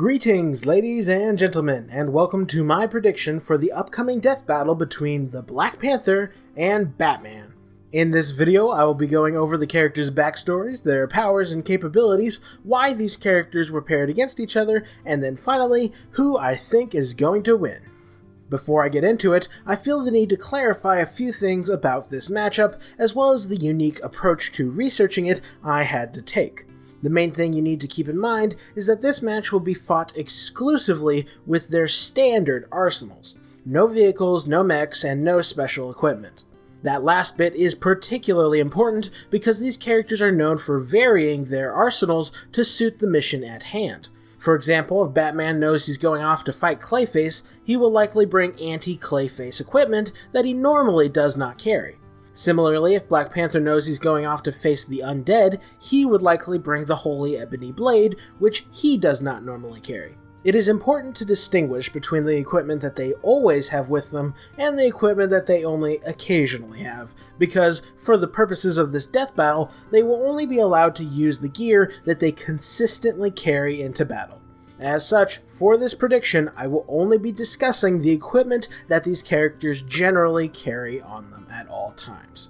Greetings, ladies and gentlemen, and welcome to my prediction for the upcoming death battle between the Black Panther and Batman. In this video, I will be going over the characters' backstories, their powers and capabilities, why these characters were paired against each other, and then finally, who I think is going to win. Before I get into it, I feel the need to clarify a few things about this matchup, as well as the unique approach to researching it I had to take. The main thing you need to keep in mind is that this match will be fought exclusively with their standard arsenals. No vehicles, no mechs, and no special equipment. That last bit is particularly important because these characters are known for varying their arsenals to suit the mission at hand. For example, if Batman knows he's going off to fight Clayface, he will likely bring anti-Clayface equipment that he normally does not carry. Similarly, if Black Panther knows he's going off to face the undead, he would likely bring the Holy Ebony Blade, which he does not normally carry. It is important to distinguish between the equipment that they always have with them and the equipment that they only occasionally have, because for the purposes of this death battle, they will only be allowed to use the gear that they consistently carry into battle. As such, for this prediction, I will only be discussing the equipment that these characters generally carry on them at all times.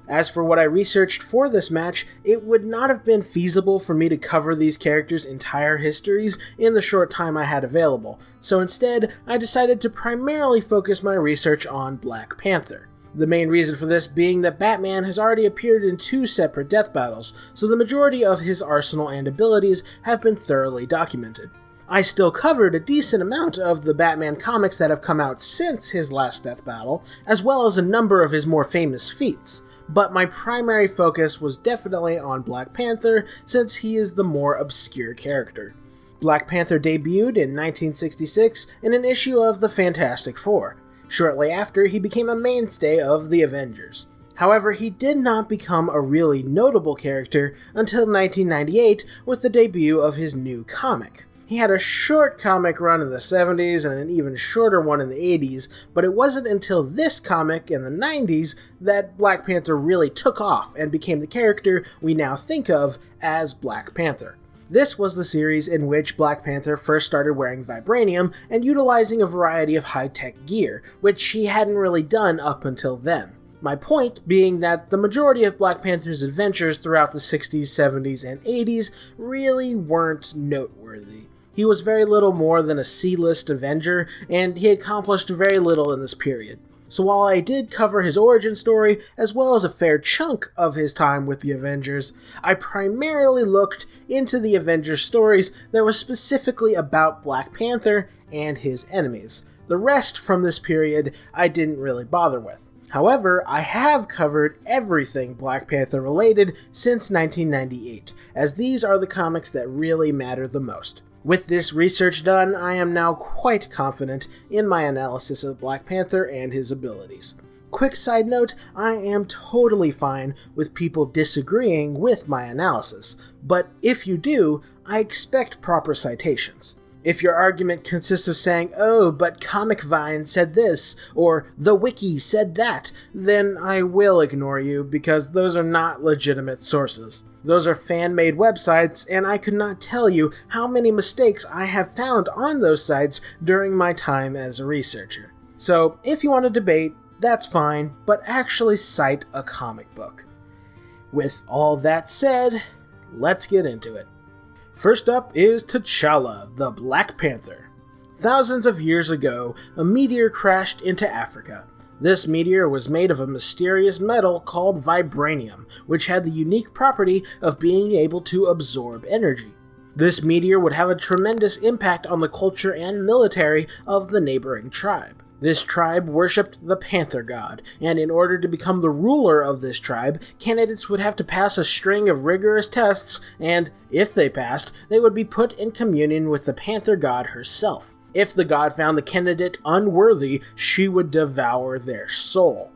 As for what I researched for this match, it would not have been feasible for me to cover these characters' entire histories in the short time I had available, so instead, I decided to primarily focus my research on Black Panther. The main reason for this being that Batman has already appeared in 2 separate death battles, so the majority of his arsenal and abilities have been thoroughly documented. I still covered a decent amount of the Batman comics that have come out since his last death battle, as well as a number of his more famous feats, but my primary focus was definitely on Black Panther since he is the more obscure character. Black Panther debuted in 1966 in an issue of the Fantastic Four. Shortly after, he became a mainstay of the Avengers. However, he did not become a really notable character until 1998 with the debut of his new comic. He had a short comic run in the 70s and an even shorter one in the 80s, but it wasn't until this comic in the 90s that Black Panther really took off and became the character we now think of as Black Panther. This was the series in which Black Panther first started wearing Vibranium and utilizing a variety of high-tech gear, which he hadn't really done up until then. My point being that the majority of Black Panther's adventures throughout the 60s, 70s, and 80s really weren't noteworthy. He was very little more than a C-list Avenger, and he accomplished very little in this period. So while I did cover his origin story, as well as a fair chunk of his time with the Avengers, I primarily looked into the Avengers stories that were specifically about Black Panther and his enemies. The rest from this period I didn't really bother with. However, I have covered everything Black Panther related since 1998, as these are the comics that really matter the most. With this research done, I am now quite confident in my analysis of Black Panther and his abilities. Quick side note, I am totally fine with people disagreeing with my analysis, but if you do, I expect proper citations. If your argument consists of saying, "Oh, but Comic Vine said this," or "The Wiki said that," then I will ignore you because those are not legitimate sources. Those are fan-made websites, and I could not tell you how many mistakes I have found on those sites during my time as a researcher. So, if you want to debate, that's fine, but actually cite a comic book. With all that said, let's get into it. First up is T'Challa, the Black Panther. Thousands of years ago, a meteor crashed into Africa. This meteor was made of a mysterious metal called Vibranium, which had the unique property of being able to absorb energy. This meteor would have a tremendous impact on the culture and military of the neighboring tribe. This tribe worshipped the Panther god, and in order to become the ruler of this tribe, candidates would have to pass a string of rigorous tests, and if they passed, they would be put in communion with the Panther god herself. If the god found the candidate unworthy, she would devour their soul.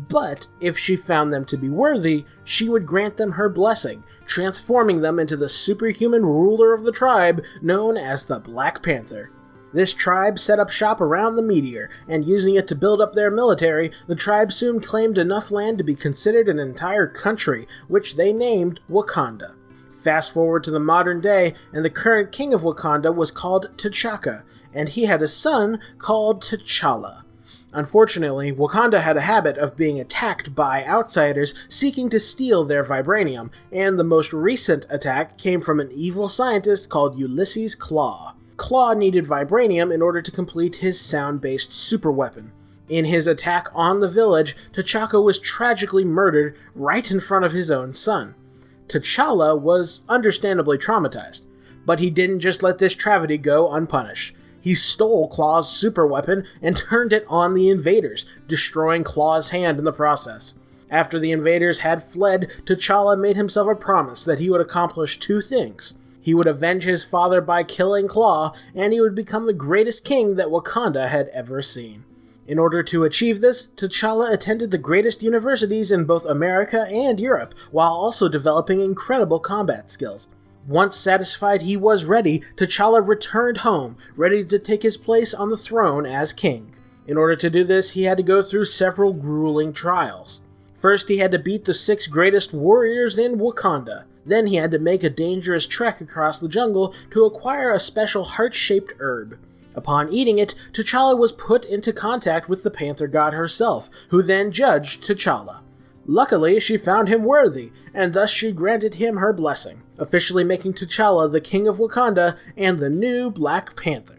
But if she found them to be worthy, she would grant them her blessing, transforming them into the superhuman ruler of the tribe known as the Black Panther. This tribe set up shop around the meteor, and using it to build up their military, the tribe soon claimed enough land to be considered an entire country, which they named Wakanda. Fast forward to the modern day, and the current king of Wakanda was called T'Chaka, and he had a son called T'Challa. Unfortunately, Wakanda had a habit of being attacked by outsiders seeking to steal their vibranium, and the most recent attack came from an evil scientist called Ulysses Klaue. Klaue needed vibranium in order to complete his sound-based superweapon. In his attack on the village, T'Chaka was tragically murdered right in front of his own son. T'Challa was understandably traumatized, but he didn't just let this tragedy go unpunished. He stole Klaue's superweapon and turned it on the invaders, destroying Klaue's hand in the process. After the invaders had fled, T'Challa made himself a promise that he would accomplish two things. He would avenge his father by killing Klaue, and he would become the greatest king that Wakanda had ever seen. In order to achieve this, T'Challa attended the greatest universities in both America and Europe, while also developing incredible combat skills. Once satisfied he was ready, T'Challa returned home, ready to take his place on the throne as king. In order to do this, he had to go through several grueling trials. First, he had to beat the 6 greatest warriors in Wakanda. Then he had to make a dangerous trek across the jungle to acquire a special heart-shaped herb. Upon eating it, T'Challa was put into contact with the Panther god herself, who then judged T'Challa. Luckily, she found him worthy, and thus she granted him her blessing, officially making T'Challa the king of Wakanda and the new Black Panther.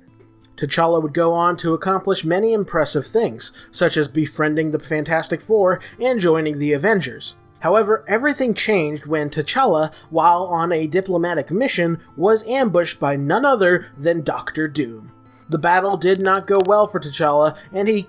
T'Challa would go on to accomplish many impressive things, such as befriending the Fantastic Four and joining the Avengers. However, everything changed when T'Challa, while on a diplomatic mission, was ambushed by none other than Dr. Doom. The battle did not go well for T'Challa, and he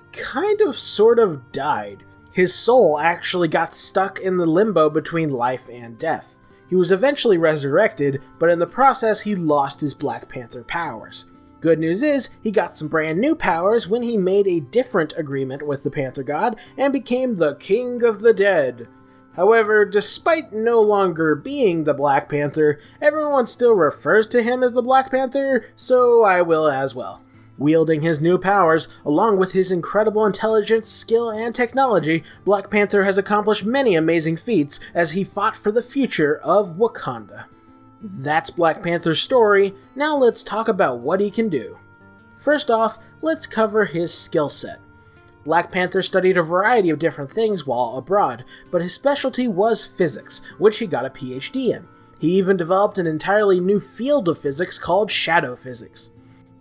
sort of died. His soul actually got stuck in the limbo between life and death. He was eventually resurrected, but in the process he lost his Black Panther powers. Good news is, he got some brand new powers when he made a different agreement with the Panther God and became the King of the Dead. However, despite no longer being the Black Panther, everyone still refers to him as the Black Panther, so I will as well. Wielding his new powers, along with his incredible intelligence, skill, and technology, Black Panther has accomplished many amazing feats as he fought for the future of Wakanda. That's Black Panther's story, now let's talk about what he can do. First off, let's cover his skill set. Black Panther studied a variety of different things while abroad, but his specialty was physics, which he got a PhD in. He even developed an entirely new field of physics called shadow physics.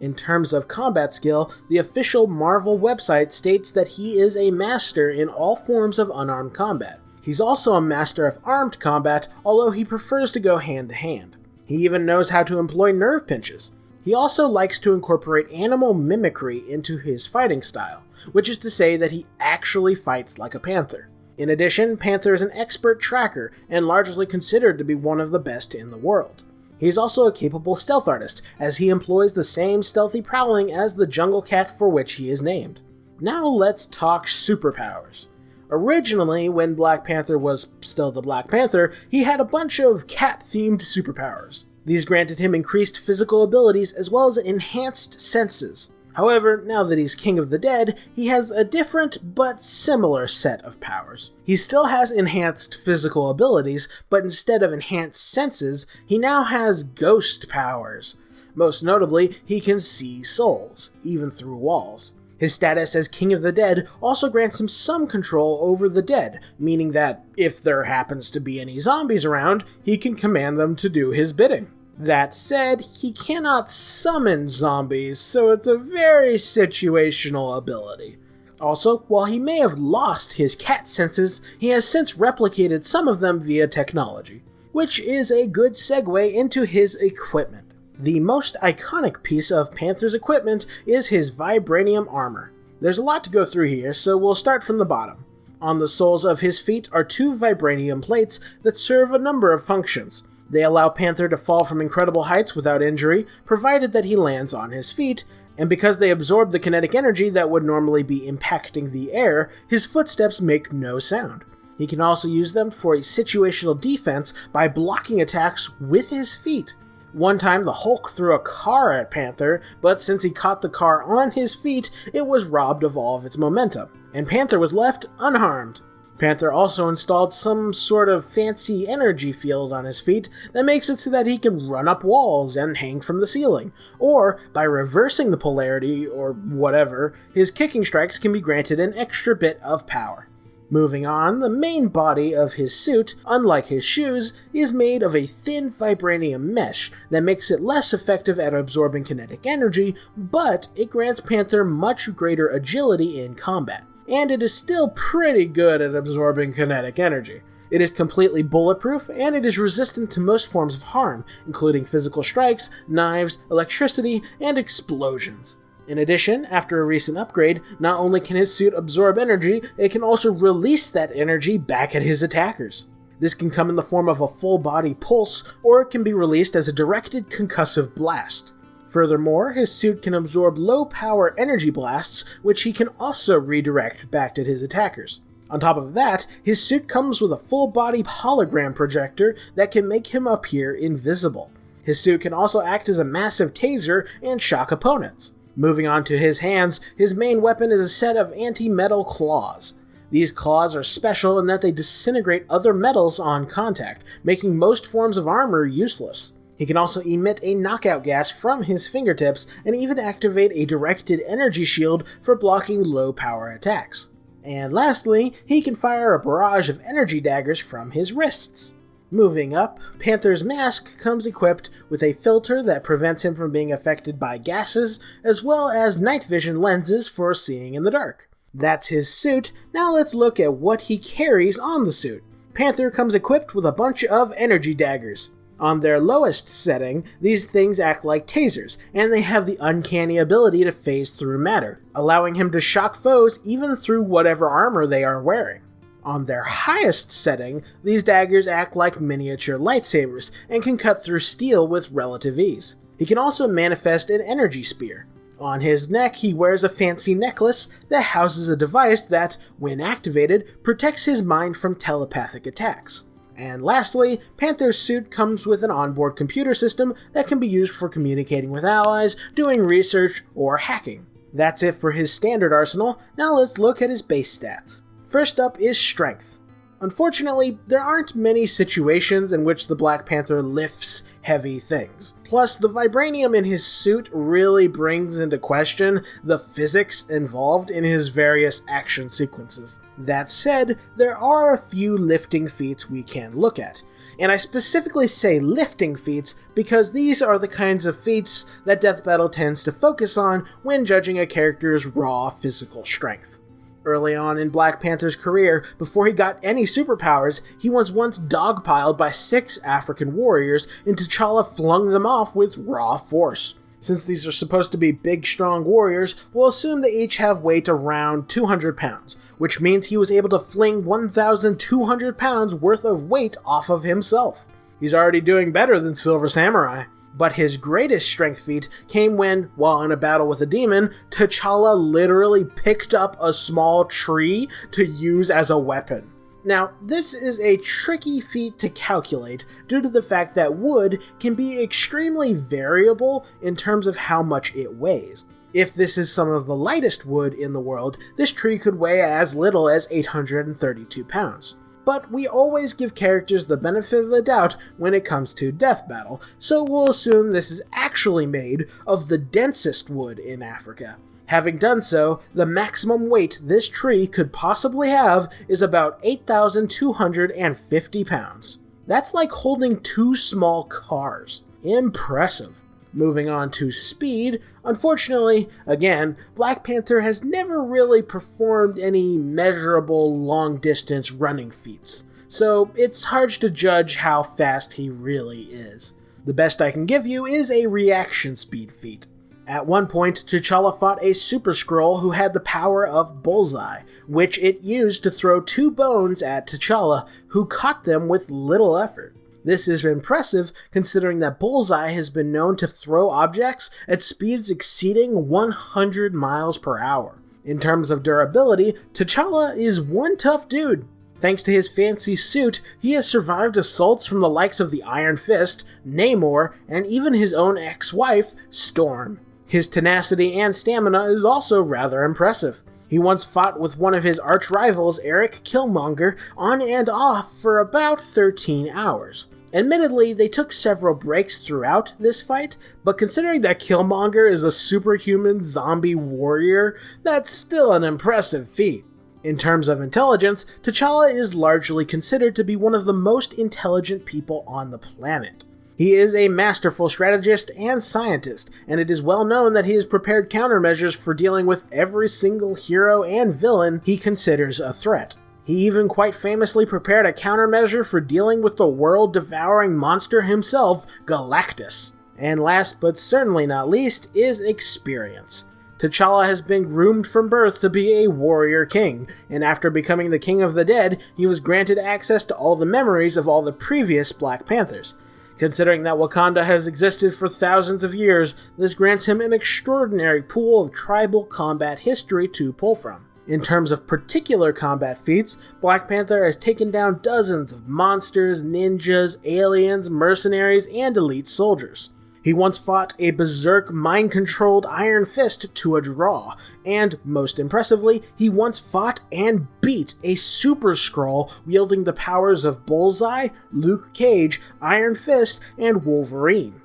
In terms of combat skill, the official Marvel website states that he is a master in all forms of unarmed combat. He's also a master of armed combat, although he prefers to go hand-to-hand. He even knows how to employ nerve pinches. He also likes to incorporate animal mimicry into his fighting style, which is to say that he actually fights like a panther. In addition, Panther is an expert tracker and largely considered to be one of the best in the world. He is also a capable stealth artist, as he employs the same stealthy prowling as the jungle cat for which he is named. Now let's talk superpowers. Originally, when Black Panther was still the Black Panther, he had a bunch of cat-themed superpowers. These granted him increased physical abilities as well as enhanced senses. However, now that he's King of the Dead, he has a different but similar set of powers. He still has enhanced physical abilities, but instead of enhanced senses, he now has ghost powers. Most notably, he can see souls, even through walls. His status as King of the Dead also grants him some control over the dead, meaning that if there happens to be any zombies around, he can command them to do his bidding. That said, he cannot summon zombies, so it's a very situational ability. Also, while he may have lost his cat senses, he has since replicated some of them via technology, which is a good segue into his equipment. The most iconic piece of Panther's equipment is his Vibranium Armor. There's a lot to go through here, so we'll start from the bottom. On the soles of his feet are 2 vibranium plates that serve a number of functions. They allow Panther to fall from incredible heights without injury, provided that he lands on his feet, and because they absorb the kinetic energy that would normally be impacting the air, his footsteps make no sound. He can also use them for a situational defense by blocking attacks with his feet. One time, the Hulk threw a car at Panther, but since he caught the car on his feet, it was robbed of all of its momentum, and Panther was left unharmed. Panther also installed some sort of fancy energy field on his feet that makes it so that he can run up walls and hang from the ceiling, or by reversing the polarity or whatever, his kicking strikes can be granted an extra bit of power. Moving on, the main body of his suit, unlike his shoes, is made of a thin vibranium mesh that makes it less effective at absorbing kinetic energy, but it grants Panther much greater agility in combat. And it is still pretty good at absorbing kinetic energy. It is completely bulletproof, and it is resistant to most forms of harm, including physical strikes, knives, electricity, and explosions. In addition, after a recent upgrade, not only can his suit absorb energy, it can also release that energy back at his attackers. This can come in the form of a full-body pulse, or it can be released as a directed concussive blast. Furthermore, his suit can absorb low-power energy blasts, which he can also redirect back at his attackers. On top of that, his suit comes with a full-body hologram projector that can make him appear invisible. His suit can also act as a massive taser and shock opponents. Moving on to his hands, his main weapon is a set of anti-metal claws. These claws are special in that they disintegrate other metals on contact, making most forms of armor useless. He can also emit a knockout gas from his fingertips and even activate a directed energy shield for blocking low-power attacks. And lastly, he can fire a barrage of energy daggers from his wrists. Moving up, Panther's mask comes equipped with a filter that prevents him from being affected by gases, as well as night vision lenses for seeing in the dark. That's his suit. Now let's look at what he carries on the suit. Panther comes equipped with a bunch of energy daggers. On their lowest setting, these things act like tasers, and they have the uncanny ability to phase through matter, allowing him to shock foes even through whatever armor they are wearing. On their highest setting, these daggers act like miniature lightsabers, and can cut through steel with relative ease. He can also manifest an energy spear. On his neck, he wears a fancy necklace that houses a device that, when activated, protects his mind from telepathic attacks. And lastly, Panther's suit comes with an onboard computer system that can be used for communicating with allies, doing research, or hacking. That's it for his standard arsenal. Now let's look at his base stats. First up is strength. Unfortunately, there aren't many situations in which the Black Panther lifts heavy things. Plus, the vibranium in his suit really brings into question the physics involved in his various action sequences. That said, there are a few lifting feats we can look at. And I specifically say lifting feats because these are the kinds of feats that Death Battle tends to focus on when judging a character's raw physical strength. Early on in Black Panther's career, before he got any superpowers, he was once dogpiled by 6 African warriors, and T'Challa flung them off with raw force. Since these are supposed to be big, strong warriors, we'll assume they each have weight around 200 pounds, which means he was able to fling 1,200 pounds worth of weight off of himself. He's already doing better than Silver Samurai. But his greatest strength feat came when, while in a battle with a demon, T'Challa literally picked up a small tree to use as a weapon. Now, this is a tricky feat to calculate due to the fact that wood can be extremely variable in terms of how much it weighs. If this is some of the lightest wood in the world, this tree could weigh as little as 832 pounds. But we always give characters the benefit of the doubt when it comes to Death Battle, so we'll assume this is actually made of the densest wood in Africa. Having done so, the maximum weight this tree could possibly have is about 8,250 pounds. That's like holding 2 small cars. Impressive. Moving on to speed, unfortunately, again, Black Panther has never really performed any measurable long-distance running feats, so it's hard to judge how fast he really is. The best I can give you is a reaction speed feat. At one point, T'Challa fought a Super Skrull who had the power of Bullseye, which it used to throw 2 bones at T'Challa, who caught them with little effort. This is impressive considering that Bullseye has been known to throw objects at speeds exceeding 100 miles per hour. In terms of durability, T'Challa is one tough dude. Thanks to his fancy suit, he has survived assaults from the likes of the Iron Fist, Namor, and even his own ex-wife, Storm. His tenacity and stamina is also rather impressive. He once fought with one of his arch-rivals, Eric Killmonger, on and off for about 13 hours. Admittedly, they took several breaks throughout this fight, but considering that Killmonger is a superhuman zombie warrior, that's still an impressive feat. In terms of intelligence, T'Challa is largely considered to be one of the most intelligent people on the planet. He is a masterful strategist and scientist, and it is well known that he has prepared countermeasures for dealing with every single hero and villain he considers a threat. He even quite famously prepared a countermeasure for dealing with the world-devouring monster himself, Galactus. And last but certainly not least is experience. T'Challa has been groomed from birth to be a warrior king, and after becoming the King of the Dead, he was granted access to all the memories of all the previous Black Panthers. Considering that Wakanda has existed for thousands of years, this grants him an extraordinary pool of tribal combat history to pull from. In terms of particular combat feats, Black Panther has taken down dozens of monsters, ninjas, aliens, mercenaries, and elite soldiers. He once fought a berserk, mind-controlled Iron Fist to a draw, and, most impressively, he once fought and beat a Super Skrull wielding the powers of Bullseye, Luke Cage, Iron Fist, and Wolverine.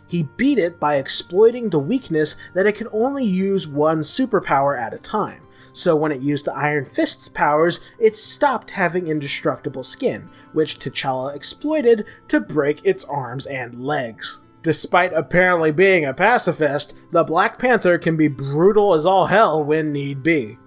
He beat it by exploiting the weakness that it could only use one superpower at a time, so when it used the Iron Fist's powers, it stopped having indestructible skin, which T'Challa exploited to break its arms and legs. Despite apparently being a pacifist, the Black Panther can be brutal as all hell when need be.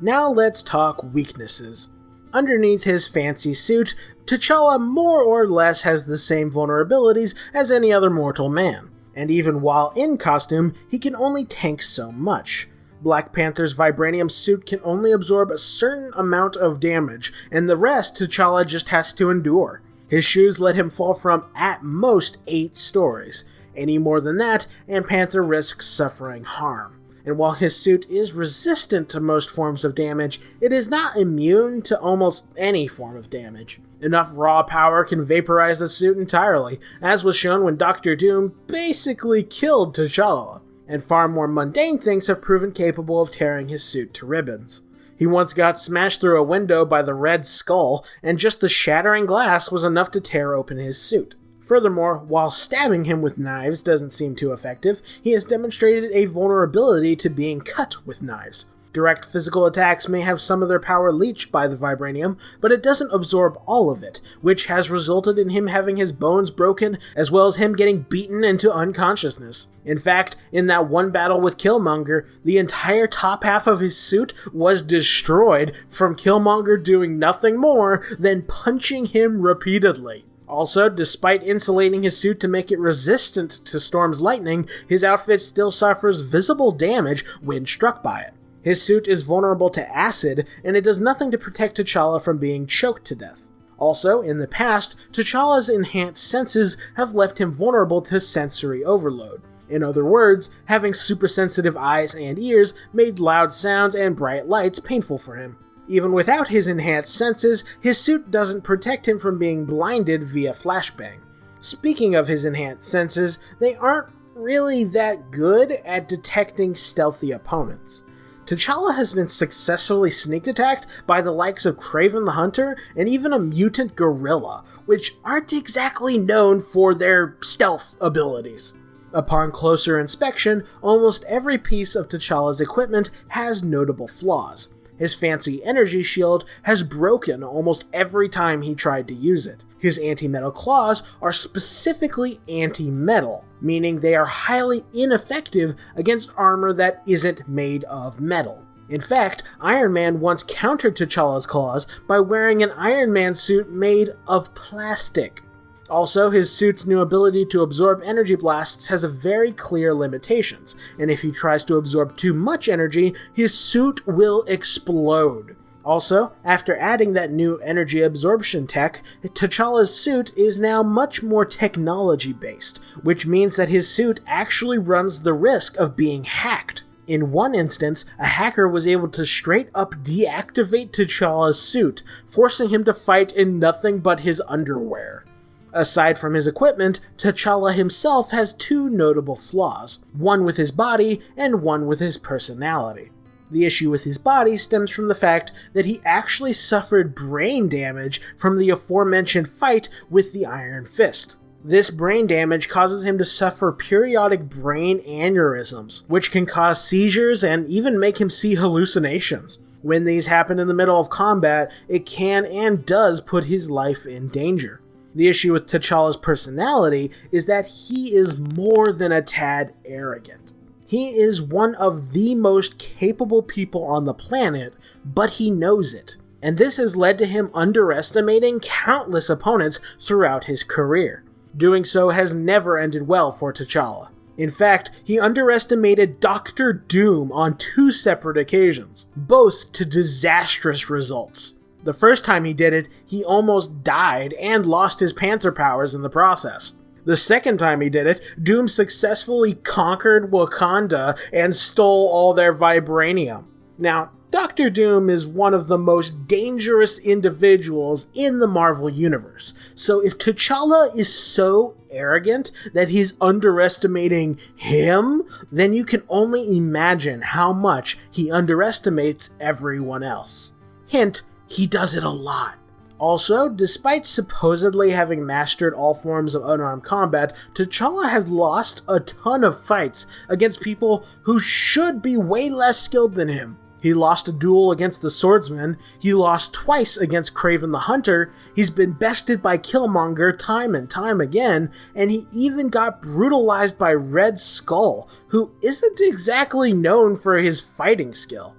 Now let's talk weaknesses. Underneath his fancy suit, T'Challa more or less has the same vulnerabilities as any other mortal man, and even while in costume, he can only tank so much. Black Panther's vibranium suit can only absorb a certain amount of damage, and the rest T'Challa just has to endure. His shoes let him fall from, at most, 8 stories. Any more than that, and Panther risks suffering harm. And while his suit is resistant to most forms of damage, it is not immune to almost any form of damage. Enough raw power can vaporize the suit entirely, as was shown when Dr. Doom basically killed T'Challa. And far more mundane things have proven capable of tearing his suit to ribbons. He once got smashed through a window by the Red Skull, and just the shattering glass was enough to tear open his suit. Furthermore, while stabbing him with knives doesn't seem too effective, he has demonstrated a vulnerability to being cut with knives. Direct physical attacks may have some of their power leached by the vibranium, but it doesn't absorb all of it, which has resulted in him having his bones broken, as well as him getting beaten into unconsciousness. In fact, in that one battle with Killmonger, the entire top half of his suit was destroyed from Killmonger doing nothing more than punching him repeatedly. Also, despite insulating his suit to make it resistant to Storm's lightning, his outfit still suffers visible damage when struck by it. His suit is vulnerable to acid, and it does nothing to protect T'Challa from being choked to death. Also, in the past, T'Challa's enhanced senses have left him vulnerable to sensory overload. In other words, having super-sensitive eyes and ears made loud sounds and bright lights painful for him. Even without his enhanced senses, his suit doesn't protect him from being blinded via flashbang. Speaking of his enhanced senses, they aren't really that good at detecting stealthy opponents. T'Challa has been successfully sneak attacked by the likes of Kraven the Hunter and even a mutant gorilla, which aren't exactly known for their stealth abilities. Upon closer inspection, almost every piece of T'Challa's equipment has notable flaws. His fancy energy shield has broken almost every time he tried to use it. His anti-metal claws are specifically anti-metal, meaning they are highly ineffective against armor that isn't made of metal. In fact, Iron Man once countered T'Challa's claws by wearing an Iron Man suit made of plastic. Also, his suit's new ability to absorb energy blasts has very clear limitations, and if he tries to absorb too much energy, his suit will explode. Also, after adding that new energy absorption tech, T'Challa's suit is now much more technology-based, which means that his suit actually runs the risk of being hacked. In one instance, a hacker was able to straight up deactivate T'Challa's suit, forcing him to fight in nothing but his underwear. Aside from his equipment, T'Challa himself has 2 notable flaws, one with his body and one with his personality. The issue with his body stems from the fact that he actually suffered brain damage from the aforementioned fight with the Iron Fist. This brain damage causes him to suffer periodic brain aneurysms, which can cause seizures and even make him see hallucinations. When these happen in the middle of combat, it can and does put his life in danger. The issue with T'Challa's personality is that he is more than a tad arrogant. He is one of the most capable people on the planet, but he knows it. And this has led to him underestimating countless opponents throughout his career. Doing so has never ended well for T'Challa. In fact, he underestimated Dr. Doom on 2 separate occasions, both to disastrous results. The first time he did it, he almost died and lost his Panther powers in the process. The second time he did it, Doom successfully conquered Wakanda and stole all their vibranium. Now, Dr. Doom is one of the most dangerous individuals in the Marvel Universe, so if T'Challa is so arrogant that he's underestimating him, then you can only imagine how much he underestimates everyone else. Hint, he does it a lot. Also, despite supposedly having mastered all forms of unarmed combat, T'Challa has lost a ton of fights against people who should be way less skilled than him. He lost a duel against the Swordsman, he lost twice against Kraven the Hunter, he's been bested by Killmonger time and time again, and he even got brutalized by Red Skull, who isn't exactly known for his fighting skill.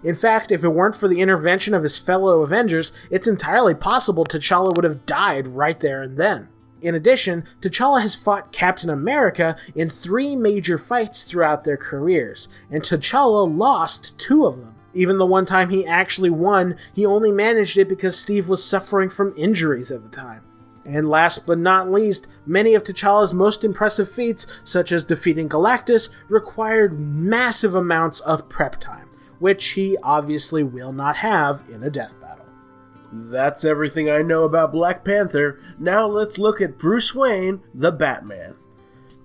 In fact, if it weren't for the intervention of his fellow Avengers, it's entirely possible T'Challa would have died right there and then. In addition, T'Challa has fought Captain America in 3 major fights throughout their careers, and T'Challa lost 2 of them. Even the one time he actually won, he only managed it because Steve was suffering from injuries at the time. And last but not least, many of T'Challa's most impressive feats, such as defeating Galactus, required massive amounts of prep time, which he obviously will not have in a death battle. That's everything I know about Black Panther. Now let's look at Bruce Wayne, the Batman.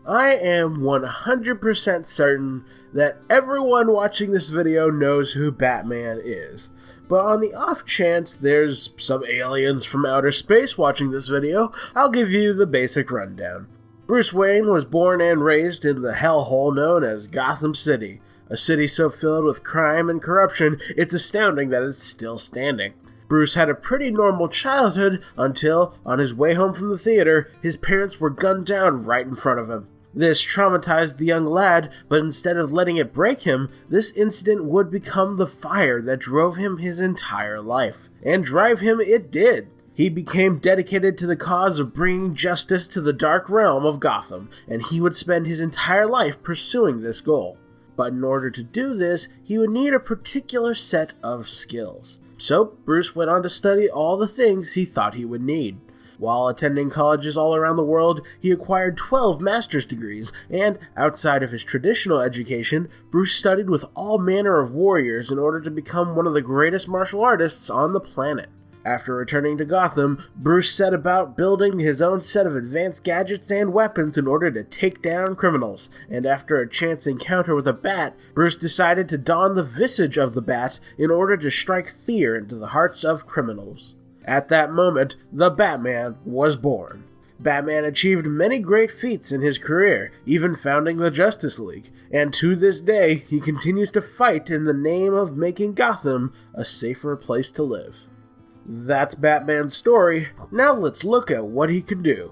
I am 100% certain that everyone watching this video knows who Batman is. But on the off chance there's some aliens from outer space watching this video, I'll give you the basic rundown. Bruce Wayne was born and raised in the hellhole known as Gotham City, a city so filled with crime and corruption it's astounding that it's still standing. Bruce had a pretty normal childhood until, on his way home from the theater, his parents were gunned down right in front of him. This traumatized the young lad, but instead of letting it break him, this incident would become the fire that drove him his entire life. And drive him it did. He became dedicated to the cause of bringing justice to the dark realm of Gotham, and he would spend his entire life pursuing this goal. But in order to do this, he would need a particular set of skills. So, Bruce went on to study all the things he thought he would need. While attending colleges all around the world, he acquired 12 master's degrees, and outside of his traditional education, Bruce studied with all manner of warriors in order to become one of the greatest martial artists on the planet. After returning to Gotham, Bruce set about building his own set of advanced gadgets and weapons in order to take down criminals, and after a chance encounter with a bat, Bruce decided to don the visage of the bat in order to strike fear into the hearts of criminals. At that moment, the Batman was born. Batman achieved many great feats in his career, even founding the Justice League, and to this day, he continues to fight in the name of making Gotham a safer place to live. That's Batman's story. Now let's look at what he can do.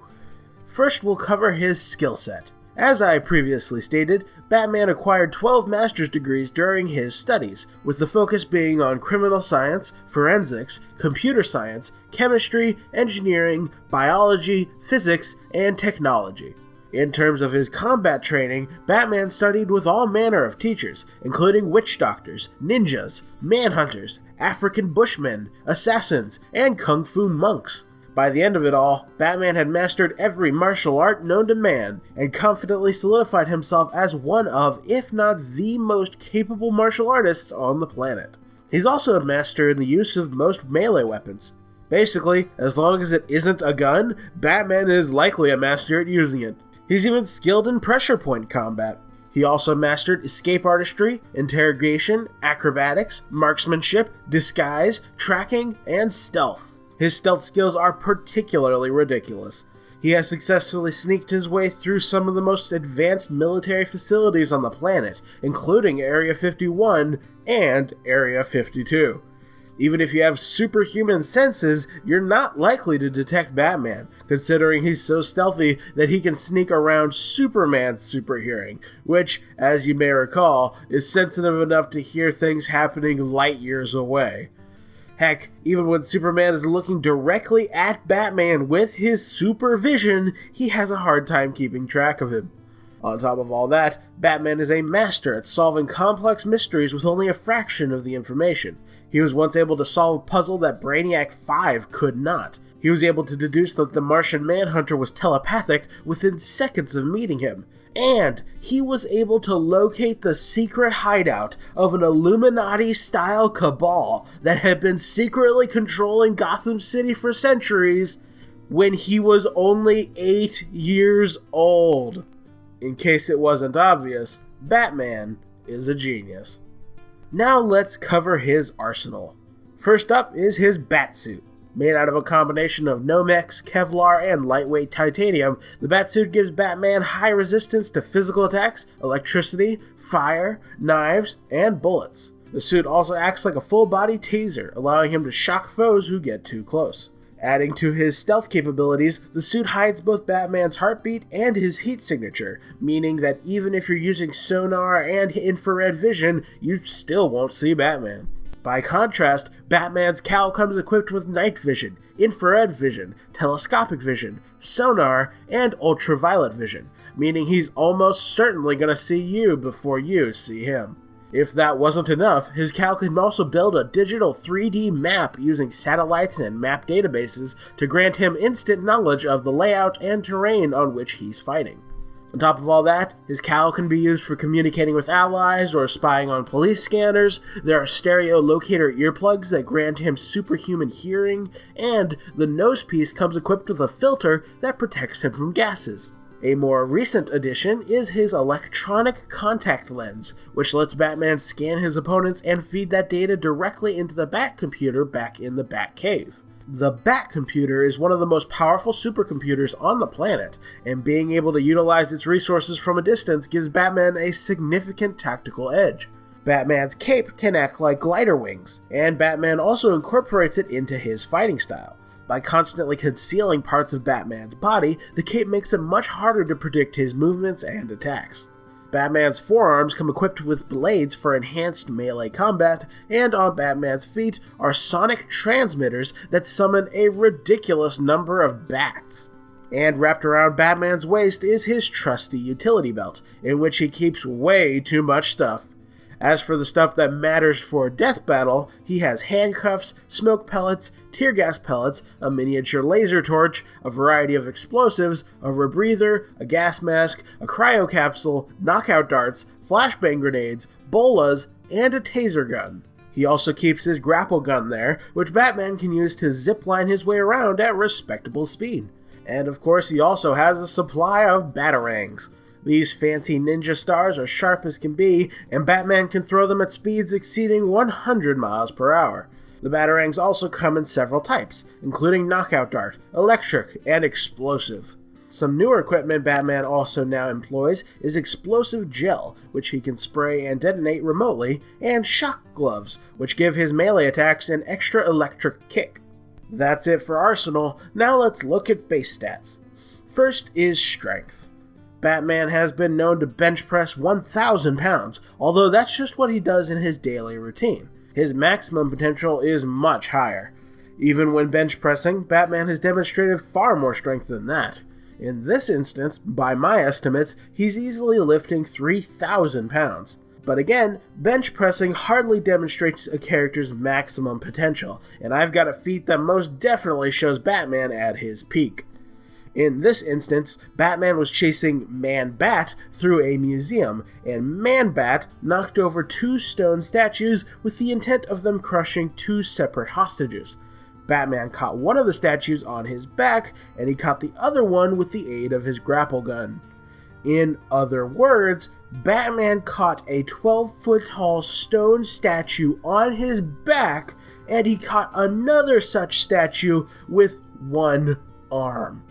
First, we'll cover his skill set. As I previously stated, Batman acquired 12 master's degrees during his studies, with the focus being on criminal science, forensics, computer science, chemistry, engineering, biology, physics, and technology. In terms of his combat training, Batman studied with all manner of teachers, including witch doctors, ninjas, manhunters, African bushmen, assassins, and kung fu monks. By the end of it all, Batman had mastered every martial art known to man, and confidently solidified himself as one of, if not the most capable martial artists on the planet. He's also a master in the use of most melee weapons. Basically, as long as it isn't a gun, Batman is likely a master at using it. He's even skilled in pressure point combat. He also mastered escape artistry, interrogation, acrobatics, marksmanship, disguise, tracking, and stealth. His stealth skills are particularly ridiculous. He has successfully sneaked his way through some of the most advanced military facilities on the planet, including Area 51 and Area 52. Even if you have superhuman senses, you're not likely to detect Batman, considering he's so stealthy that he can sneak around Superman's super hearing, which, as you may recall, is sensitive enough to hear things happening light years away. Heck, even when Superman is looking directly at Batman with his supervision, he has a hard time keeping track of him. On top of all that, Batman is a master at solving complex mysteries with only a fraction of the information. He was once able to solve a puzzle that Brainiac 5 could not. He was able to deduce that the Martian Manhunter was telepathic within seconds of meeting him. And he was able to locate the secret hideout of an Illuminati-style cabal that had been secretly controlling Gotham City for centuries when he was only 8 years old. In case it wasn't obvious, Batman is a genius. Now let's cover his arsenal. First up is his Batsuit. Made out of a combination of Nomex, Kevlar, and lightweight titanium, the Batsuit gives Batman high resistance to physical attacks, electricity, fire, knives, and bullets. The suit also acts like a full-body taser, allowing him to shock foes who get too close. Adding to his stealth capabilities, the suit hides both Batman's heartbeat and his heat signature, meaning that even if you're using sonar and infrared vision, you still won't see Batman. By contrast, Batman's cowl comes equipped with night vision, infrared vision, telescopic vision, sonar, and ultraviolet vision, meaning he's almost certainly going to see you before you see him. If that wasn't enough, his cowl can also build a digital 3D map using satellites and map databases to grant him instant knowledge of the layout and terrain on which he's fighting. On top of all that, his cowl can be used for communicating with allies or spying on police scanners, there are stereo locator earplugs that grant him superhuman hearing, and the nosepiece comes equipped with a filter that protects him from gases. A more recent addition is his electronic contact lens, which lets Batman scan his opponents and feed that data directly into the Bat computer back in the Batcave. The Bat computer is one of the most powerful supercomputers on the planet, and being able to utilize its resources from a distance gives Batman a significant tactical edge. Batman's cape can act like glider wings, and Batman also incorporates it into his fighting style. By constantly concealing parts of Batman's body, the cape makes it much harder to predict his movements and attacks. Batman's forearms come equipped with blades for enhanced melee combat, and on Batman's feet are sonic transmitters that summon a ridiculous number of bats. And wrapped around Batman's waist is his trusty utility belt, in which he keeps way too much stuff. As for the stuff that matters for a death battle, he has handcuffs, smoke pellets, tear gas pellets, a miniature laser torch, a variety of explosives, a rebreather, a gas mask, a cryo capsule, knockout darts, flashbang grenades, bolas, and a taser gun. He also keeps his grapple gun there, which Batman can use to zipline his way around at respectable speed. And of course he also has a supply of batarangs. These fancy ninja stars are sharp as can be, and Batman can throw them at speeds exceeding 100 miles per hour. The batarangs also come in several types, including knockout dart, electric, and explosive. Some newer equipment Batman also now employs is explosive gel, which he can spray and detonate remotely, and shock gloves, which give his melee attacks an extra electric kick. That's it for Arsenal. Now let's look at base stats. First is strength. Batman has been known to bench press 1,000 pounds, although that's just what he does in his daily routine. His maximum potential is much higher. Even when bench pressing, Batman has demonstrated far more strength than that. In this instance, by my estimates, he's easily lifting 3,000 pounds. But again, bench pressing hardly demonstrates a character's maximum potential, and I've got a feat that most definitely shows Batman at his peak. In this instance, Batman was chasing Man-Bat through a museum, and Man-Bat knocked over 2 stone statues with the intent of them crushing 2 separate hostages. Batman caught one of the statues on his back, and he caught the other one with the aid of his grapple gun. In other words, Batman caught a 12-foot-tall stone statue on his back, and he caught another such statue with one arm.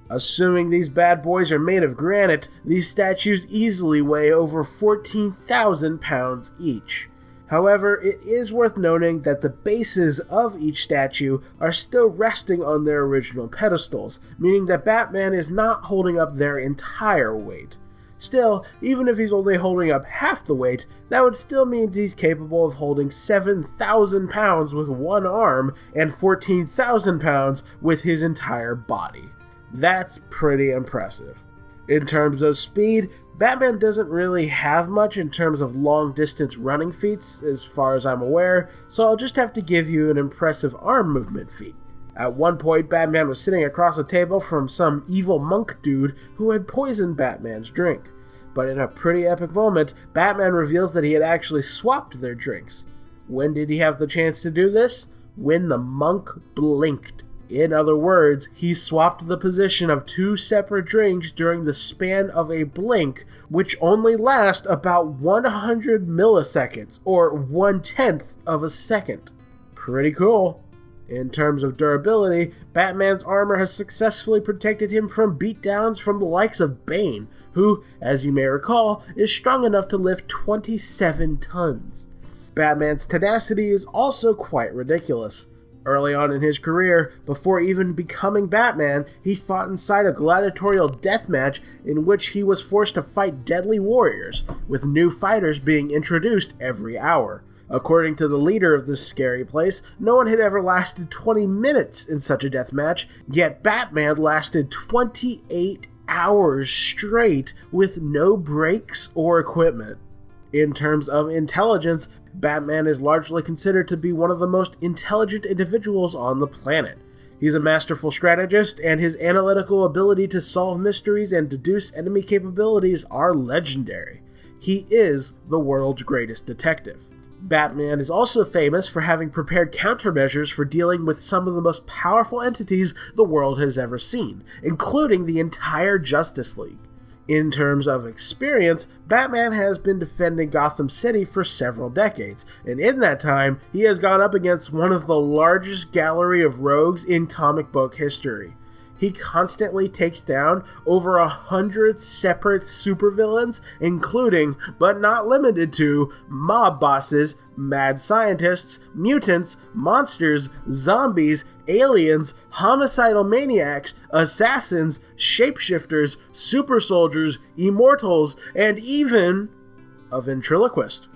Assuming these bad boys are made of granite, these statues easily weigh over 14,000 pounds each. However, it is worth noting that the bases of each statue are still resting on their original pedestals, meaning that Batman is not holding up their entire weight. Still, even if he's only holding up half the weight, that would still mean he's capable of holding 7,000 pounds with one arm and 14,000 pounds with his entire body. That's pretty impressive. In terms of speed, Batman doesn't really have much in terms of long-distance running feats, as far as I'm aware, so I'll just have to give you an impressive arm movement feat. At one point, Batman was sitting across a table from some evil monk dude who had poisoned Batman's drink. But in a pretty epic moment, Batman reveals that he had actually swapped their drinks. When did he have the chance to do this? When the monk blinked. In other words, he swapped the position of two separate drinks during the span of a blink, which only lasts about 100 milliseconds, or 1/10 of a second. Pretty cool. In terms of durability, Batman's armor has successfully protected him from beatdowns from the likes of Bane, who, as you may recall, is strong enough to lift 27 tons. Batman's tenacity is also quite ridiculous. Early on in his career, before even becoming Batman, he fought inside a gladiatorial death match in which he was forced to fight deadly warriors, with new fighters being introduced every hour. According to the leader of this scary place, no one had ever lasted 20 minutes in such a death match, yet Batman lasted 28 hours straight with no breaks or equipment. In terms of intelligence, Batman is largely considered to be one of the most intelligent individuals on the planet. He's a masterful strategist, and his analytical ability to solve mysteries and deduce enemy capabilities are legendary. He is the world's greatest detective. Batman is also famous for having prepared countermeasures for dealing with some of the most powerful entities the world has ever seen, including the entire Justice League. In terms of experience, Batman has been defending Gotham City for several decades, and in that time, he has gone up against one of the largest gallery of rogues in comic book history. He constantly takes down over 100 separate supervillains, including, but not limited to, mob bosses, mad scientists, mutants, monsters, zombies, aliens, homicidal maniacs, assassins, shapeshifters, super soldiers, immortals, and even a ventriloquist.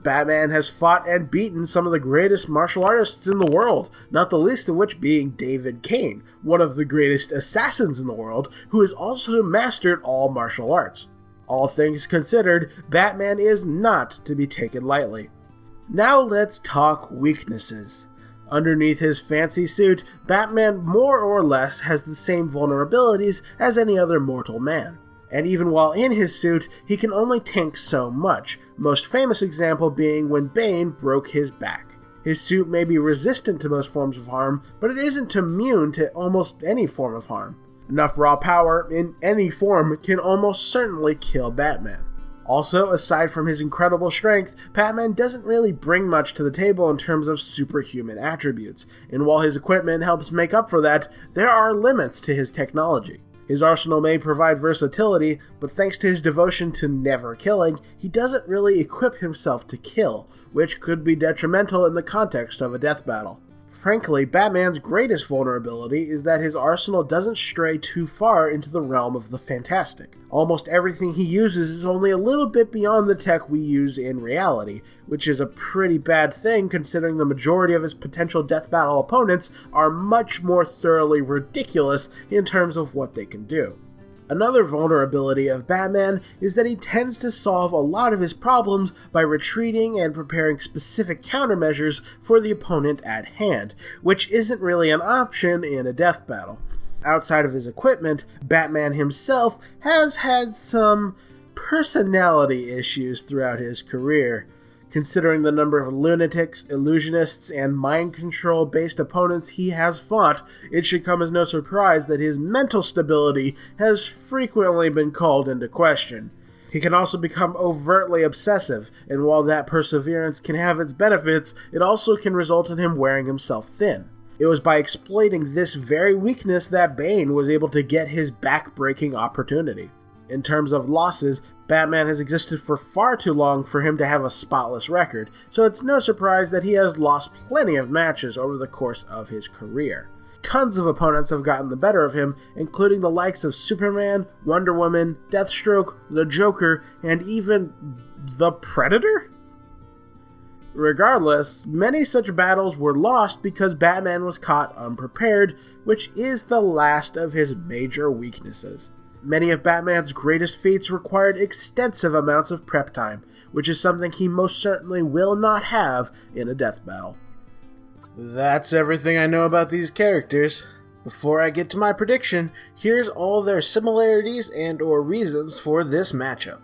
Batman has fought and beaten some of the greatest martial artists in the world, not the least of which being David Kane, one of the greatest assassins in the world, who has also mastered all martial arts. All things considered, Batman is not to be taken lightly. Now let's talk weaknesses. Underneath his fancy suit, Batman more or less has the same vulnerabilities as any other mortal man. And even while in his suit, he can only tank so much, most famous example being when Bane broke his back. His suit may be resistant to most forms of harm, but it isn't immune to almost any form of harm. Enough raw power in any form can almost certainly kill Batman. Also, aside from his incredible strength, Batman doesn't really bring much to the table in terms of superhuman attributes, and while his equipment helps make up for that, there are limits to his technology. His arsenal may provide versatility, but thanks to his devotion to never killing, he doesn't really equip himself to kill, which could be detrimental in the context of a death battle. Frankly, Batman's greatest vulnerability is that his arsenal doesn't stray too far into the realm of the fantastic. Almost everything he uses is only a little bit beyond the tech we use in reality, which is a pretty bad thing considering the majority of his potential death battle opponents are much more thoroughly ridiculous in terms of what they can do. Another vulnerability of Batman is that he tends to solve a lot of his problems by retreating and preparing specific countermeasures for the opponent at hand, which isn't really an option in a death battle. Outside of his equipment, Batman himself has had some personality issues throughout his career. Considering the number of lunatics, illusionists, and mind control-based opponents he has fought, it should come as no surprise that his mental stability has frequently been called into question. He can also become overtly obsessive, and while that perseverance can have its benefits, it also can result in him wearing himself thin. It was by exploiting this very weakness that Bane was able to get his back-breaking opportunity. In terms of losses, Batman has existed for far too long for him to have a spotless record, so it's no surprise that he has lost plenty of matches over the course of his career. Tons of opponents have gotten the better of him, including the likes of Superman, Wonder Woman, Deathstroke, the Joker, and even the Predator? Regardless, many such battles were lost because Batman was caught unprepared, which is the last of his major weaknesses. Many of Batman's greatest feats required extensive amounts of prep time, which is something he most certainly will not have in a death battle. That's everything I know about these characters. Before I get to my prediction, here's all their similarities and or reasons for this matchup.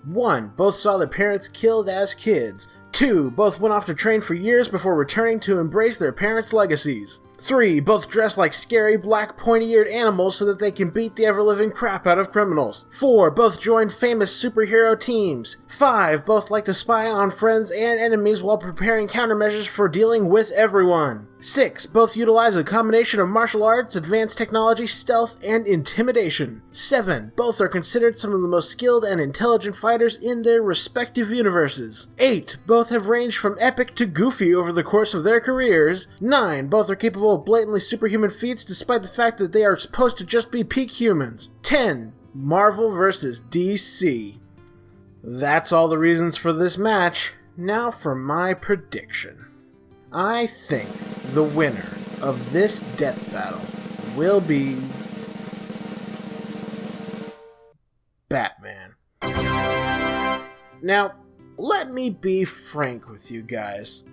1. Both saw their parents killed as kids. 2. Both went off to train for years before returning to embrace their parents' legacies. 3. Both dress like scary black pointy-eared animals so that they can beat the ever-living crap out of criminals. 4. Both joined famous superhero teams. 5. Both like to spy on friends and enemies while preparing countermeasures for dealing with everyone. 6. Both utilize a combination of martial arts, advanced technology, stealth, and intimidation. 7. Both are considered some of the most skilled and intelligent fighters in their respective universes. 8. Both have ranged from epic to goofy over the course of their careers. 9. Both are capable of blatantly superhuman feats despite the fact that they are supposed to just be peak humans. 10. Marvel vs. DC. That's all the reasons for this match. Now for my prediction. I think the winner of this death battle will be Batman. Now, let me be frank with you guys.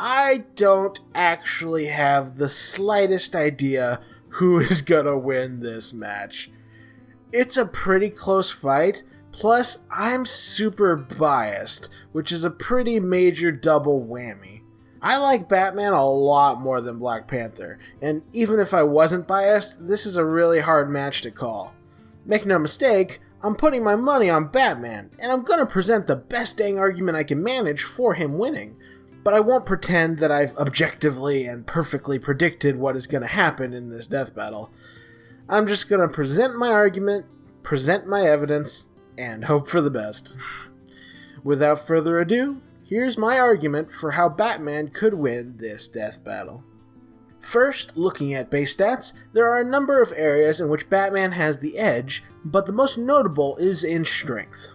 I don't actually have the slightest idea who is gonna win this match. It's a pretty close fight, plus I'm super biased, which is a pretty major double whammy. I like Batman a lot more than Black Panther, and even if I wasn't biased, this is a really hard match to call. Make no mistake, I'm putting my money on Batman, and I'm gonna present the best dang argument I can manage for him winning. But I won't pretend that I've objectively and perfectly predicted what is gonna happen in this death battle. I'm just gonna present my argument, present my evidence, and hope for the best. Without further ado, here's my argument for how Batman could win this death battle. First, looking at base stats, there are a number of areas in which Batman has the edge, but the most notable is in strength.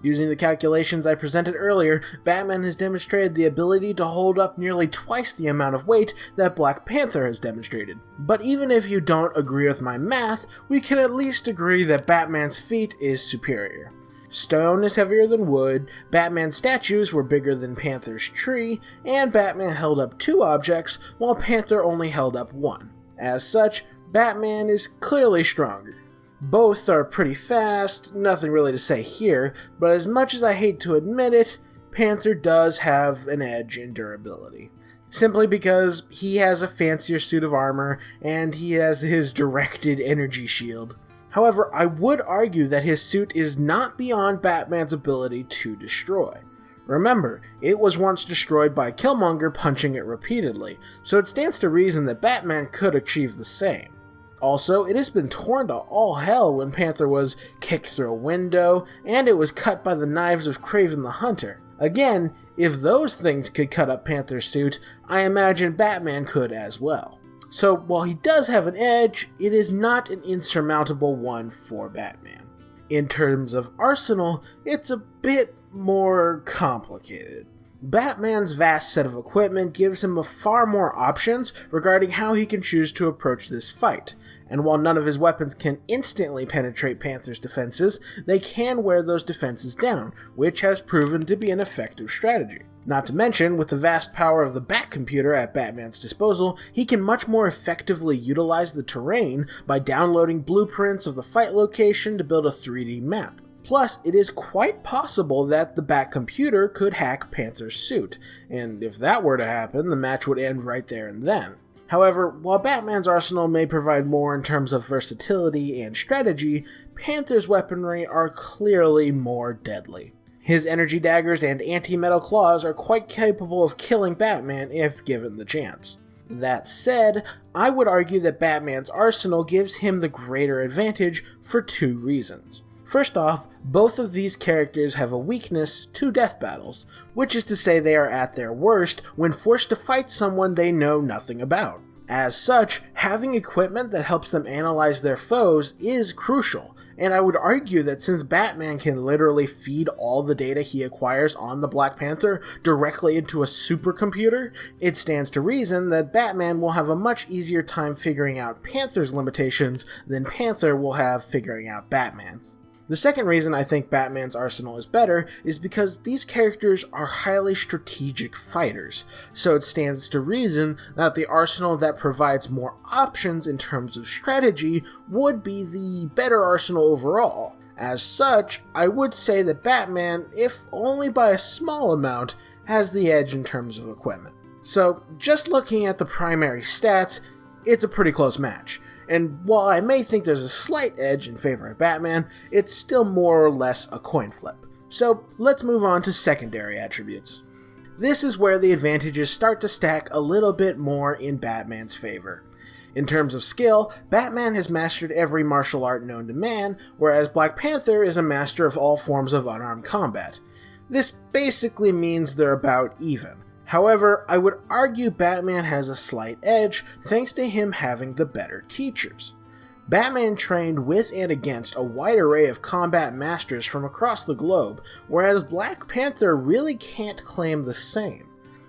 Using the calculations I presented earlier, Batman has demonstrated the ability to hold up nearly twice the amount of weight that Black Panther has demonstrated. But even if you don't agree with my math, we can at least agree that Batman's feat is superior. Stone is heavier than wood, Batman's statues were bigger than Panther's tree, and Batman held up 2 objects, while Panther only held up 1. As such, Batman is clearly stronger. Both are pretty fast, nothing really to say here, but as much as I hate to admit it, Panther does have an edge in durability. Simply because he has a fancier suit of armor, and he has his directed energy shield. However, I would argue that his suit is not beyond Batman's ability to destroy. Remember, it was once destroyed by Killmonger punching it repeatedly, so it stands to reason that Batman could achieve the same. Also, it has been torn to all hell when Panther was kicked through a window, and it was cut by the knives of Kraven the Hunter. Again, if those things could cut up Panther's suit, I imagine Batman could as well. So, while he does have an edge, it is not an insurmountable one for Batman. In terms of arsenal, it's a bit more complicated. Batman's vast set of equipment gives him far more options regarding how he can choose to approach this fight, and while none of his weapons can instantly penetrate Panther's defenses, they can wear those defenses down, which has proven to be an effective strategy. Not to mention, with the vast power of the Batcomputer at Batman's disposal, he can much more effectively utilize the terrain by downloading blueprints of the fight location to build a 3D map. Plus, it is quite possible that the Batcomputer could hack Panther's suit, and if that were to happen, the match would end right there and then. However, while Batman's arsenal may provide more in terms of versatility and strategy, Panther's weaponry are clearly more deadly. His energy daggers and anti-metal claws are quite capable of killing Batman if given the chance. That said, I would argue that Batman's arsenal gives him the greater advantage for two reasons. First off, both of these characters have a weakness to death battles, which is to say they are at their worst when forced to fight someone they know nothing about. As such, having equipment that helps them analyze their foes is crucial, and I would argue that since Batman can literally feed all the data he acquires on the Black Panther directly into a supercomputer, it stands to reason that Batman will have a much easier time figuring out Panther's limitations than Panther will have figuring out Batman's. The second reason I think Batman's arsenal is better is because these characters are highly strategic fighters, so it stands to reason that the arsenal that provides more options in terms of strategy would be the better arsenal overall. As such, I would say that Batman, if only by a small amount, has the edge in terms of equipment. So, just looking at the primary stats, it's a pretty close match. And while I may think there's a slight edge in favor of Batman, it's still more or less a coin flip. So let's move on to secondary attributes. This is where the advantages start to stack a little bit more in Batman's favor. In terms of skill, Batman has mastered every martial art known to man, whereas Black Panther is a master of all forms of unarmed combat. This basically means they're about even. However, I would argue Batman has a slight edge thanks to him having the better teachers. Batman trained with and against a wide array of combat masters from across the globe, whereas Black Panther really can't claim the same.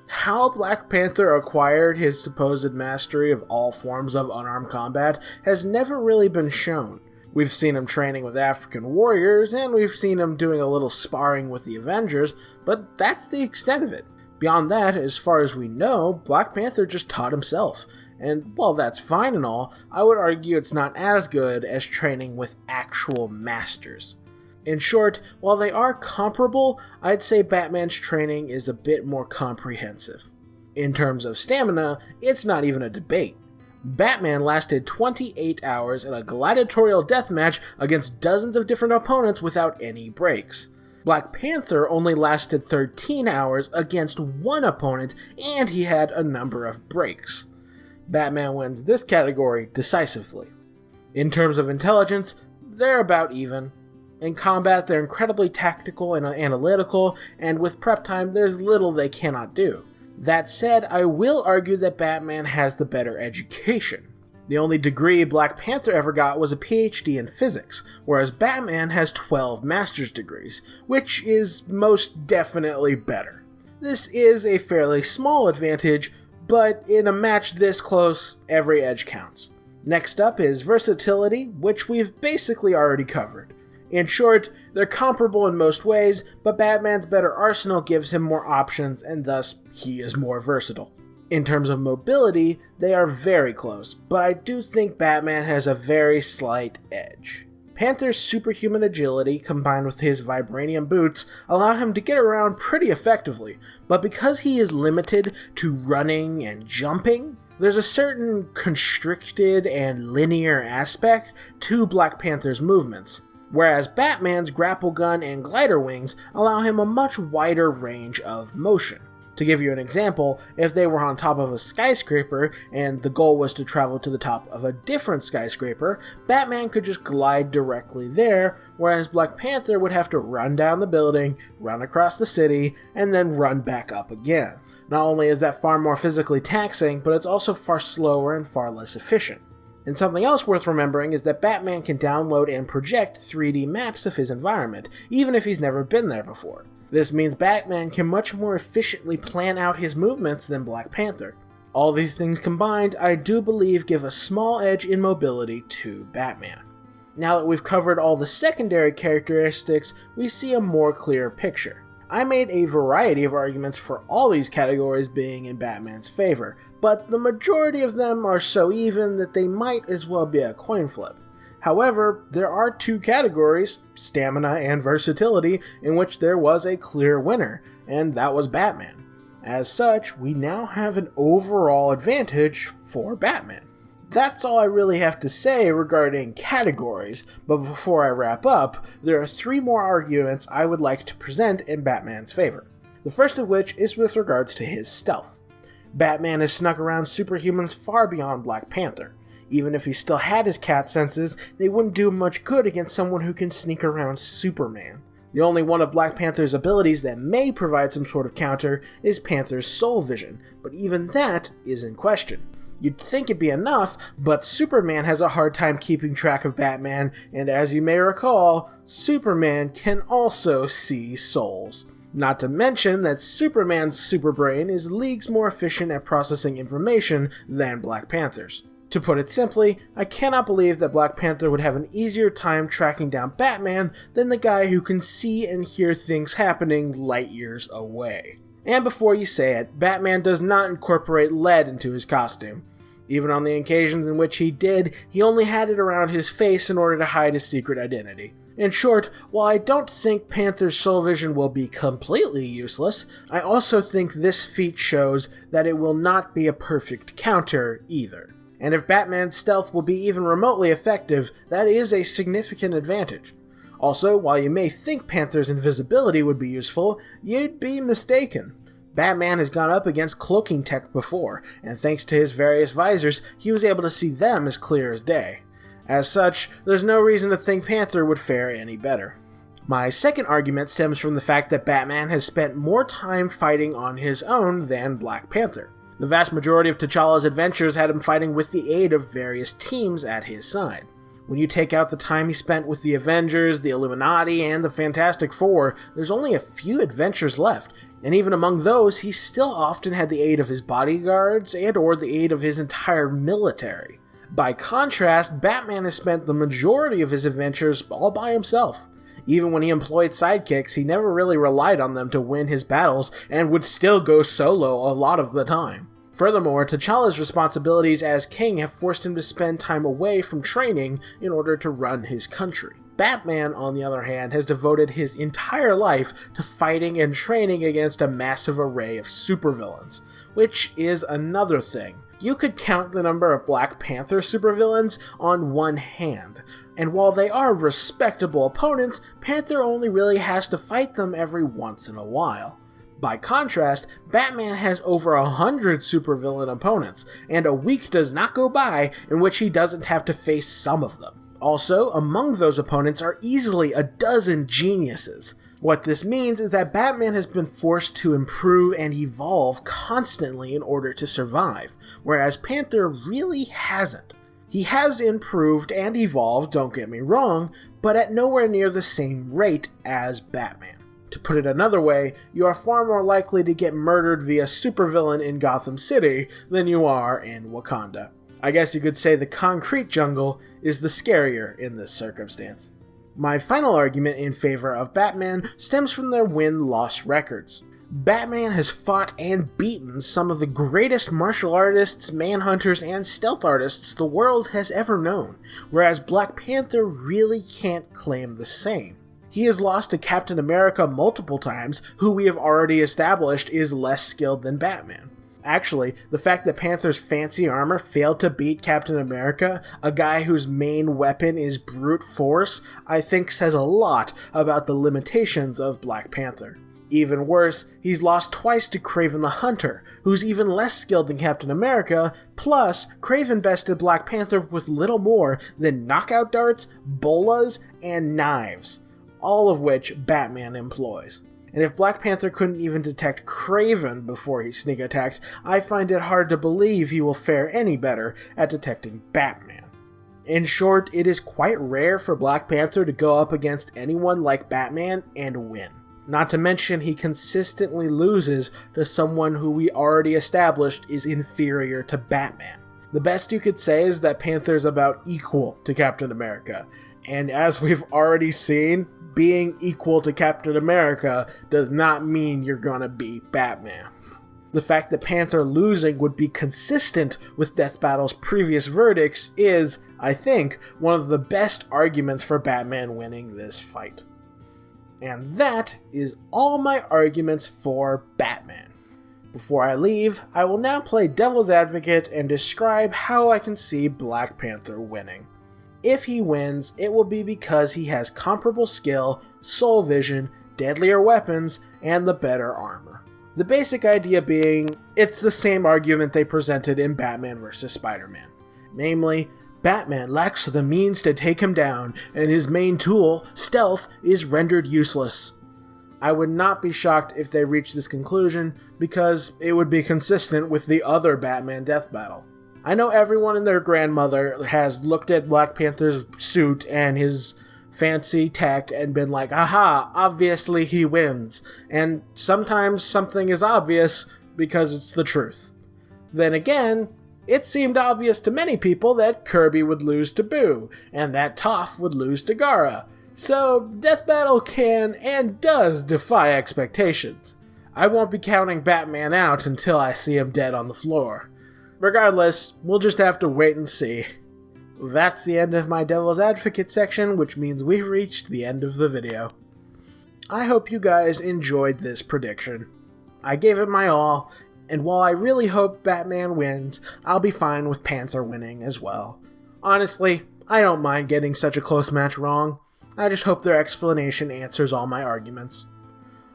How Black Panther acquired his supposed mastery of all forms of unarmed combat has never really been shown. We've seen him training with African warriors, and we've seen him doing a little sparring with the Avengers, but that's the extent of it. Beyond that, as far as we know, Black Panther just taught himself, and while that's fine and all, I would argue it's not as good as training with actual masters. In short, while they are comparable, I'd say Batman's training is a bit more comprehensive. In terms of stamina, it's not even a debate. Batman lasted 28 hours in a gladiatorial deathmatch against dozens of different opponents without any breaks. Black Panther only lasted 13 hours against one opponent, and he had a number of breaks. Batman wins this category decisively. In terms of intelligence, they're about even. In combat, they're incredibly tactical and analytical, and with prep time, there's little they cannot do. That said, I will argue that Batman has the better education. The only degree Black Panther ever got was a PhD in physics, whereas Batman has 12 master's degrees, which is most definitely better. This is a fairly small advantage, but in a match this close, every edge counts. Next up is versatility, which we've basically already covered. In short, they're comparable in most ways, but Batman's better arsenal gives him more options, and thus he is more versatile. In terms of mobility, they are very close, but I do think Batman has a very slight edge. Panther's superhuman agility combined with his vibranium boots allow him to get around pretty effectively, but because he is limited to running and jumping, there's a certain constricted and linear aspect to Black Panther's movements, whereas Batman's grapple gun and glider wings allow him a much wider range of motion. To give you an example, if they were on top of a skyscraper and the goal was to travel to the top of a different skyscraper, Batman could just glide directly there, whereas Black Panther would have to run down the building, run across the city, and then run back up again. Not only is that far more physically taxing, but it's also far slower and far less efficient. And something else worth remembering is that Batman can download and project 3D maps of his environment, even if he's never been there before. This means Batman can much more efficiently plan out his movements than Black Panther. All these things combined, I do believe give a small edge in mobility to Batman. Now that we've covered all the secondary characteristics, we see a more clear picture. I made a variety of arguments for all these categories being in Batman's favor, but the majority of them are so even that they might as well be a coin flip. However, there are two categories, stamina and versatility, in which there was a clear winner, and that was Batman. As such, we now have an overall advantage for Batman. That's all I really have to say regarding categories, but before I wrap up, there are 3 more arguments I would like to present in Batman's favor. The first of which is with regards to his stealth. Batman has snuck around superhumans far beyond Black Panther. Even if he still had his cat senses, they wouldn't do much good against someone who can sneak around Superman. The only one of Black Panther's abilities that may provide some sort of counter is Panther's soul vision, but even that is in question. You'd think it'd be enough, but Superman has a hard time keeping track of Batman, and as you may recall, Superman can also see souls. Not to mention that Superman's superbrain is leagues more efficient at processing information than Black Panther's. To put it simply, I cannot believe that Black Panther would have an easier time tracking down Batman than the guy who can see and hear things happening light years away. And before you say it, Batman does not incorporate lead into his costume. Even on the occasions in which he did, he only had it around his face in order to hide his secret identity. In short, while I don't think Panther's soul vision will be completely useless, I also think this feat shows that it will not be a perfect counter either. And if Batman's stealth will be even remotely effective, that is a significant advantage. Also, while you may think Panther's invisibility would be useful, you'd be mistaken. Batman has gone up against cloaking tech before, and thanks to his various visors, he was able to see them as clear as day. As such, there's no reason to think Panther would fare any better. My second argument stems from the fact that Batman has spent more time fighting on his own than Black Panther. The vast majority of T'Challa's adventures had him fighting with the aid of various teams at his side. When you take out the time he spent with the Avengers, the Illuminati, and the Fantastic Four, there's only a few adventures left, and even among those, he still often had the aid of his bodyguards and or the aid of his entire military. By contrast, Batman has spent the majority of his adventures all by himself. Even when he employed sidekicks, he never really relied on them to win his battles, and would still go solo a lot of the time. Furthermore, T'Challa's responsibilities as king have forced him to spend time away from training in order to run his country. Batman, on the other hand, has devoted his entire life to fighting and training against a massive array of supervillains, which is another thing. You could count the number of Black Panther supervillains on one hand, and while they are respectable opponents, Panther only really has to fight them every once in a while. By contrast, Batman has over 100 supervillain opponents, and a week does not go by in which he doesn't have to face some of them. Also, among those opponents are easily a dozen geniuses. What this means is that Batman has been forced to improve and evolve constantly in order to survive, whereas Panther really hasn't. He has improved and evolved, don't get me wrong, but at nowhere near the same rate as Batman. To put it another way, you are far more likely to get murdered via supervillain in Gotham City than you are in Wakanda. I guess you could say the concrete jungle is the scarier in this circumstance. My final argument in favor of Batman stems from their win-loss records. Batman has fought and beaten some of the greatest martial artists, manhunters, and stealth artists the world has ever known, whereas Black Panther really can't claim the same. He has lost to Captain America multiple times, who we have already established is less skilled than Batman. Actually, the fact that Panther's fancy armor failed to beat Captain America, a guy whose main weapon is brute force, I think says a lot about the limitations of Black Panther. Even worse, he's lost twice to Kraven the Hunter, who's even less skilled than Captain America, plus Kraven bested Black Panther with little more than knockout darts, bolas, and knives, all of which Batman employs. And if Black Panther couldn't even detect Kraven before he sneak attacked, I find it hard to believe he will fare any better at detecting Batman. In short, it is quite rare for Black Panther to go up against anyone like Batman and win. Not to mention, he consistently loses to someone who we already established is inferior to Batman. The best you could say is that Panther's about equal to Captain America, and as we've already seen, being equal to Captain America does not mean you're gonna beat Batman. The fact that Panther losing would be consistent with Death Battle's previous verdicts is, I think, one of the best arguments for Batman winning this fight. And that is all my arguments for Batman. Before I leave, I will now play devil's advocate and describe how I can see Black Panther winning. If he wins, it will be because he has comparable skill, soul vision, deadlier weapons, and the better armor. The basic idea being, it's the same argument they presented in Batman vs. Spider-Man. Namely, Batman lacks the means to take him down, and his main tool, stealth, is rendered useless. I would not be shocked if they reached this conclusion, because it would be consistent with the other Batman death battle. I know everyone and their grandmother has looked at Black Panther's suit and his fancy tech and been like, aha, obviously he wins. And sometimes something is obvious because it's the truth. Then again, it seemed obvious to many people that Kirby would lose to Boo, and that Toph would lose to Gara. So, Death Battle can and does defy expectations. I won't be counting Batman out until I see him dead on the floor. Regardless, we'll just have to wait and see. That's the end of my Devil's Advocate section, which means we've reached the end of the video. I hope you guys enjoyed this prediction. I gave it my all, and while I really hope Batman wins, I'll be fine with Panther winning as well. Honestly, I don't mind getting such a close match wrong. I just hope their explanation answers all my arguments.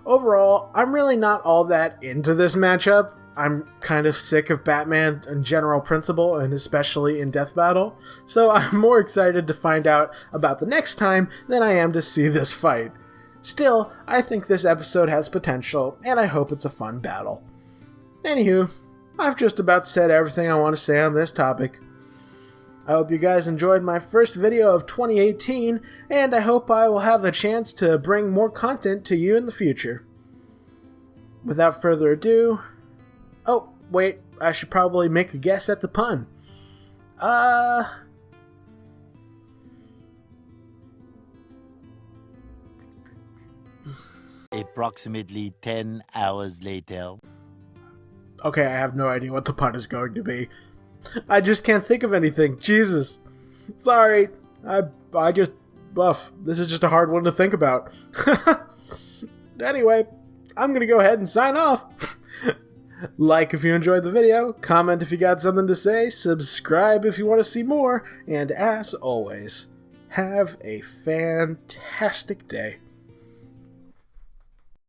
Overall, I'm really not all that into this matchup. I'm kind of sick of Batman in general principle, and especially in Death Battle, so I'm more excited to find out about the next time than I am to see this fight. Still, I think this episode has potential, and I hope it's a fun battle. Anywho, I've just about said everything I want to say on this topic. I hope you guys enjoyed my first video of 2018, and I hope I will have the chance to bring more content to you in the future. Without further ado... Oh, wait, I should probably make a guess at the pun. Approximately 10 hours later. Okay, I have no idea what the pun is going to be. I just can't think of anything. Jesus. Sorry. I just... this is just a hard one to think about. Anyway, I'm gonna go ahead and sign off. Like if you enjoyed the video, comment if you got something to say, subscribe if you want to see more, and as always, have a fantastic day.